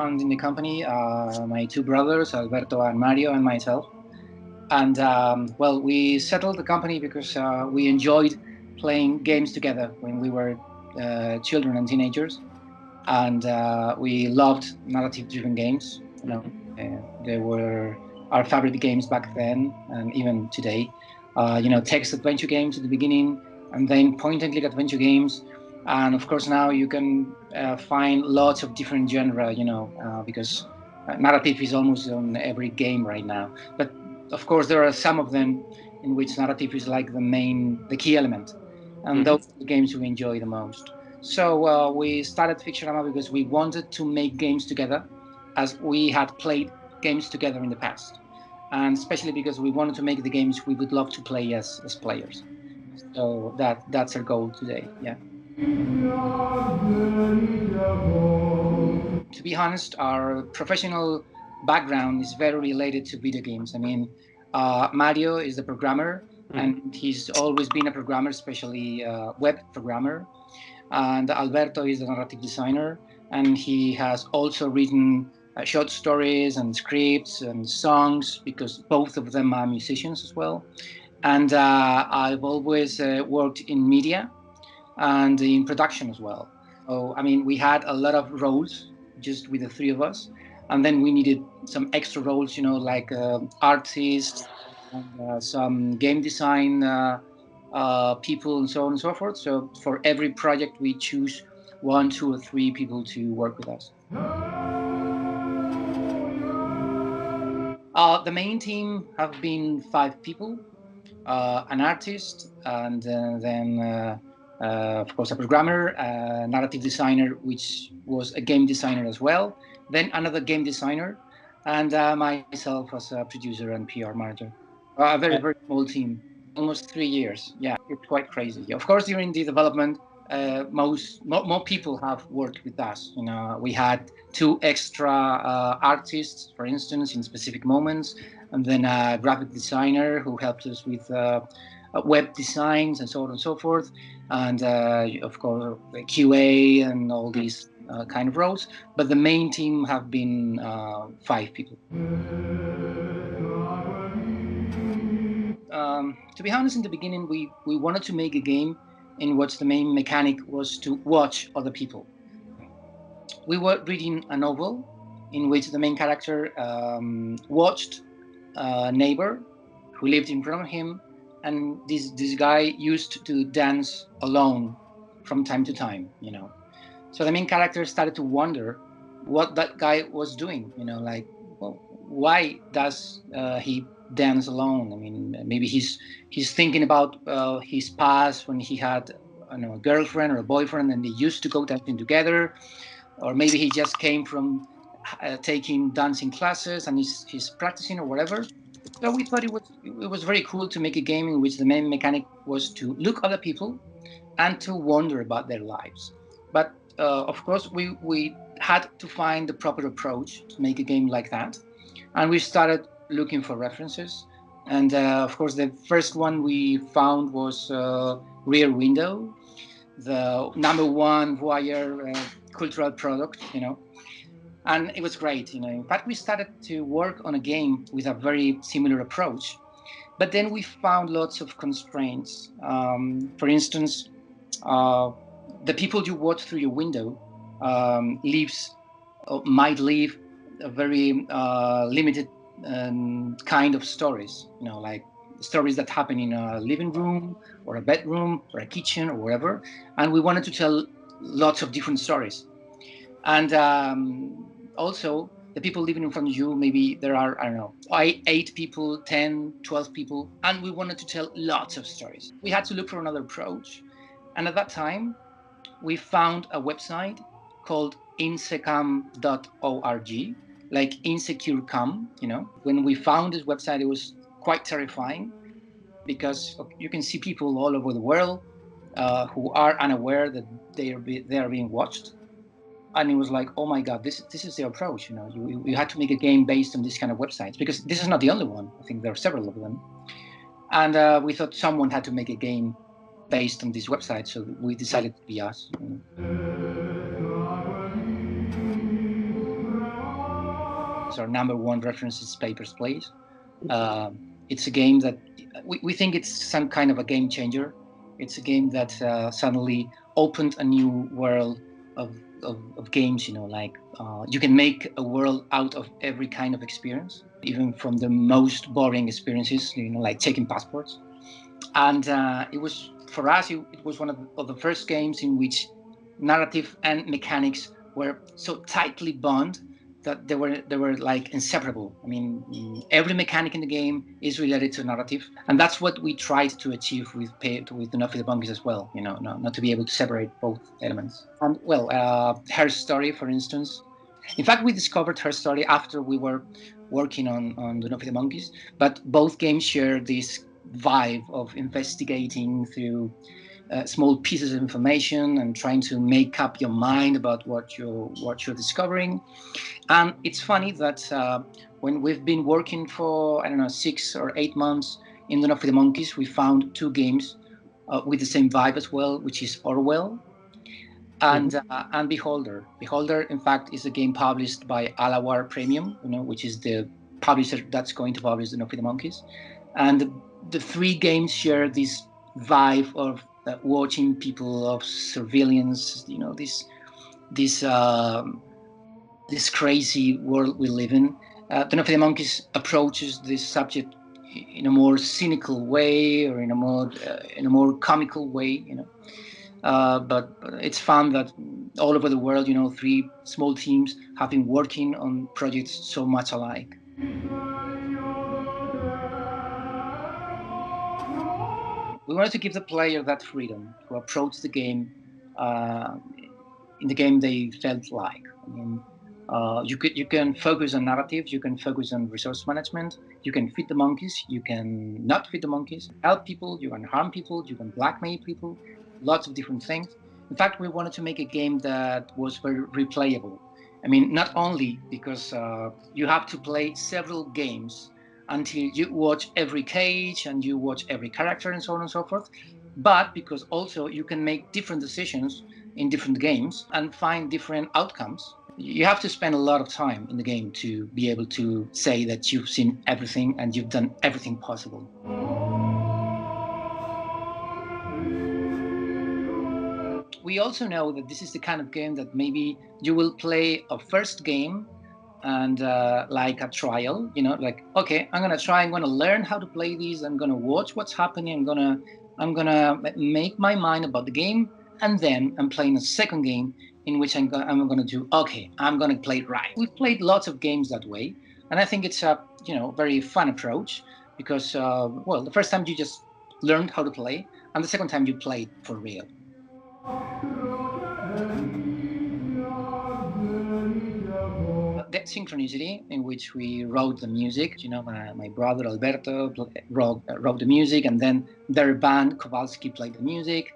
founding the company, my two brothers, Alberto and Mario, and myself. And well, we settled the company because we enjoyed playing games together when we were children and teenagers, and we loved narrative-driven games. They were our favorite games back then, and even today. Text adventure games at the beginning, and then point-and-click adventure games, and of course now you can find lots of different genre. Because narrative is almost on every game right now. But of course, there are some of them in which narrative is like the key element, and those are the games we enjoy the most. So we started Fictiorama because we wanted to make games together, as we had played games together in the past, and especially because we wanted to make the games we would love to play as players. So that's our goal today. Yeah. To be honest, our professional background is very related to video games. I mean, Mario is the programmer, and he's always been a programmer, especially web programmer. And Alberto is the narrative designer, and he has also written short stories and scripts and songs, because both of them are musicians as well. And I've always worked in media and in production as well. So, I mean, we had a lot of roles just with the three of us. And then we needed some extra roles, like artists, and some game design people, and so on and so forth. So for every project, we choose 1, 2, or 3 people to work with us. The main team have been 5 people, an artist, and then of course, a programmer, a narrative designer, which was a game designer as well, then another game designer, and myself as a producer and PR manager. A very, very small team, almost 3 years. Yeah, it's quite crazy. Of course, during the development, more people have worked with us. We had 2 extra artists, for instance, in specific moments, and then a graphic designer who helped us with web designs and so on and so forth, and of course QA and all these kind of roles. But the main team have been 5 people. To be honest, in the beginning, we wanted to make a game in which the main mechanic was to watch other people. We were reading a novel in which the main character watched a neighbor who lived in front of him, and this guy used to dance alone from time to time. So the main character started to wonder what that guy was doing. Like, well, why does he dance alone? I mean, maybe he's thinking about his past when he had a girlfriend or a boyfriend, and they used to go dancing together, or maybe he just came from taking dancing classes and he's practicing or whatever. So we thought it was very cool to make a game in which the main mechanic was to look other people and to wonder about their lives. But of course, we had to find the proper approach to make a game like that, and we started looking for references. And of course, the first one we found was Rear Window, the #1 voyeur cultural product, and it was great. In fact, we started to work on a game with a very similar approach, but then we found lots of constraints. For instance, the people you watch through your window might live a very limited kind of stories, like stories that happen in a living room or a bedroom or a kitchen or wherever. And we wanted to tell lots of different stories. And also, the people living in front of you, maybe there are, I don't know, 8 people, 10, 12 people, and we wanted to tell lots of stories. We had to look for another approach. And at that time, we found a website called insecam.org, like insecure.com. When we found this website, it was quite terrifying, because you can see people all over the world who are unaware that they are being watched. And it was like, oh my God, this is the approach. You had to make a game based on this kind of websites, because this is not the only one. I think there are several of them. And we thought someone had to make a game based on this website, so we decided to be us. It's our #1 reference is Papers, Please. It's a game that we think it's some kind of a game changer. It's a game that suddenly opened a new world of games. Like you can make a world out of every kind of experience, even from the most boring experiences, like checking passports. And it was, for us, it was one of the first games in which narrative and mechanics were so tightly bound that they were like inseparable. I mean, every mechanic in the game is related to narrative, and that's what we tried to achieve with Enough with the Bunkies as well. Not to be able to separate both elements. And well, her story, for instance. In fact, we discovered her story after we were working on the Enough with the Monkeys, but both games share this vibe of investigating through small pieces of information and trying to make up your mind about what you're discovering. And it's funny that when we've been working for, I don't know, 6 or 8 months in the North of the Monkeys, we found 2 games with the same vibe as well, which is Orwell and Beholder. Beholder, in fact, is a game published by Alawar Premium, which is the publisher that's going to publish the North of the Monkeys. And the 3 games share this vibe of watching people, of surveillance, this crazy world we live in. The North of the Monkeys approaches this subject in a more cynical way, or in a more comical way, but it's fun that all over the world, 3 small teams have been working on projects so much alike. We wanted to give the player that freedom to approach the game in the game they felt like. I mean, you can focus on narrative, you can focus on resource management, you can feed the monkeys, you can not feed the monkeys, help people, you can harm people, you can blackmail people, lots of different things. In fact, we wanted to make a game that was very replayable. I mean, not only because you have to play several games until you watch every cage and you watch every character and so on and so forth, but because also you can make different decisions in different games and find different outcomes. You have to spend a lot of time in the game to be able to say that you've seen everything and you've done everything possible. We also know that this is the kind of game that maybe you will play a first game and like a trial, like, okay, I'm gonna try, I'm gonna learn how to play these, I'm gonna watch what's happening, I'm gonna make my mind about the game, and then I'm playing a second game in which I'm gonna do, okay, I'm gonna play it right. We've played lots of games that way, and I think it's a very fun approach because well, the first time you just learned how to play, and the second time you played for real. That synchronicity in which we wrote the music, my brother Alberto wrote the music, and then their band Kowalski played the music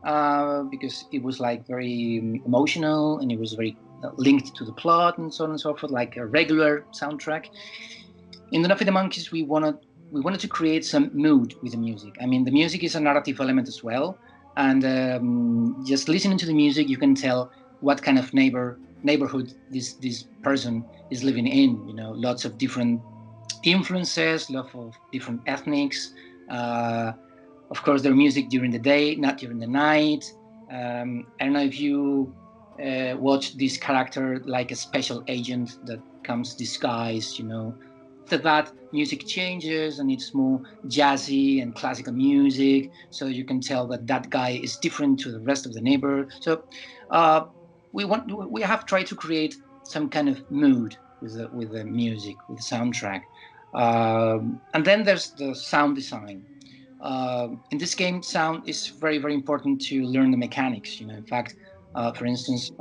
because it was like very emotional and it was very linked to the plot and so on and so forth, like a regular soundtrack. In the Enough with the Monkeys, we wanted to create some mood with the music. I mean, the music is a narrative element as well, and just listening to the music, you can tell what kind of neighborhood this person is living in. Lots of different influences, lots of different ethnics. Of course, their music during the day, not during the night. I don't know if you watch this character like a special agent that comes disguised, After that, music changes and it's more jazzy and classical music. So you can tell that guy is different to the rest of the neighbor. So we have tried to create some kind of mood with the music, with the soundtrack. And then there's the sound design. In this game, sound is very, very important to learn the mechanics. In fact, for instance,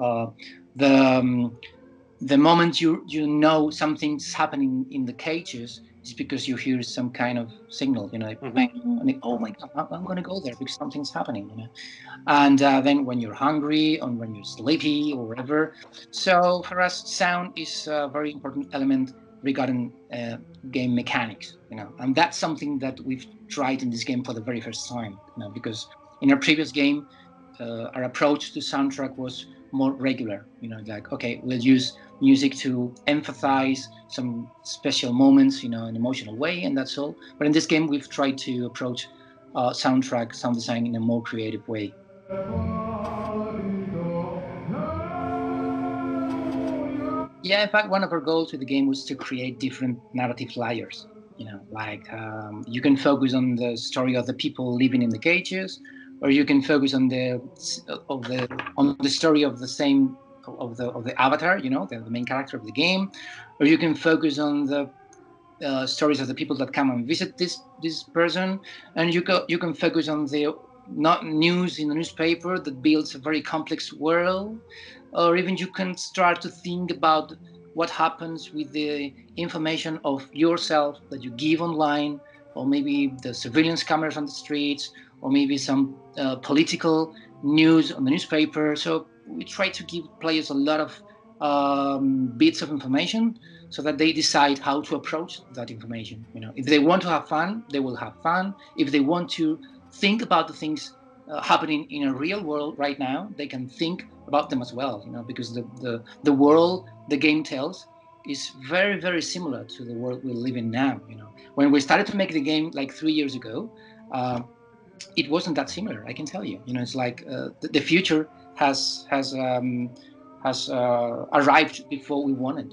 the moment you know something's happening in the cages is because you hear some kind of signal, like bang, and oh my god, I'm going to go there because something's happening, And then when you're hungry or when you're sleepy or whatever. So for us, sound is a very important element regarding game mechanics, and that's something that we've tried in this game for the very first time, because in our previous game, our approach to soundtrack was more regular. Like, okay, we'll use music to emphasize some special moments, in an emotional way, and that's all. But in this game, we've tried to approach soundtrack, sound design in a more creative way. Yeah, in fact, one of our goals with the game was to create different narrative layers. Like you can focus on the story of the people living in the cages, or you can focus on the story of the same of the avatar, the main character of the game, or you can focus on the stories of the people that come and visit this person, and you can focus on the not news in the newspaper that builds a very complex world, or even you can start to think about what happens with the information of yourself that you give online, or maybe the surveillance cameras on the streets, or maybe some political news on the newspaper. So we try to give players a lot of bits of information so that they decide how to approach that information. If they want to have fun, they will have fun. If they want to think about the things happening in a real world right now, they can think about them as well. Because the world the game tells is very, very similar to the world we live in now. When we started to make the game like 3 years ago, it wasn't that similar. I can tell you. It's like the future has arrived before we wanted.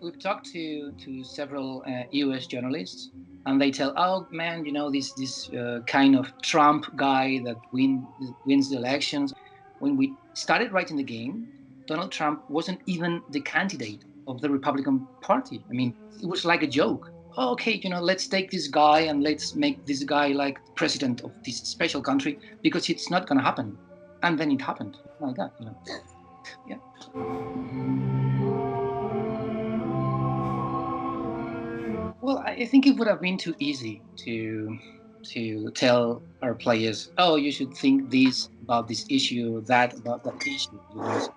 We've talked to several U.S. journalists, and they tell, oh man, this kind of Trump guy that wins the elections. When we started writing the game, Donald Trump wasn't even the candidate of the Republican Party. I mean, it was like a joke. Oh, okay, let's take this guy and let's make this guy like president of this special country because it's not going to happen. And then it happened. Oh my God, yeah. Well, I think it would have been too easy to tell our players, oh, you should think this about this issue, that about that issue. We're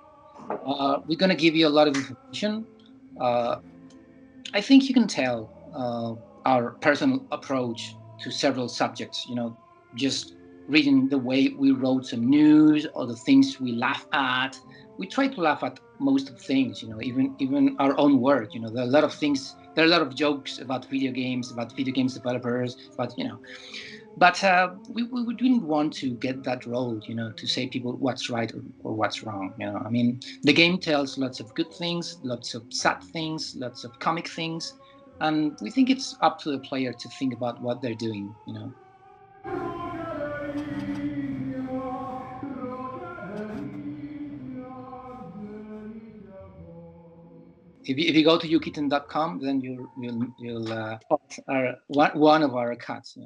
going to give you a lot of information. Uh, I think you can tell our personal approach to several subjects. Just reading the way we wrote some news or the things we laugh at. We try to laugh at most of things. Even our own work. There are a lot of things. There are a lot of jokes about video games developers, but we didn't want to get that role, to say people what's right or what's wrong. I mean, the game tells lots of good things, lots of sad things, lots of comic things, and we think it's up to the player to think about what they're doing. If you go to ukitten.com, then you'll spot one of our cuts.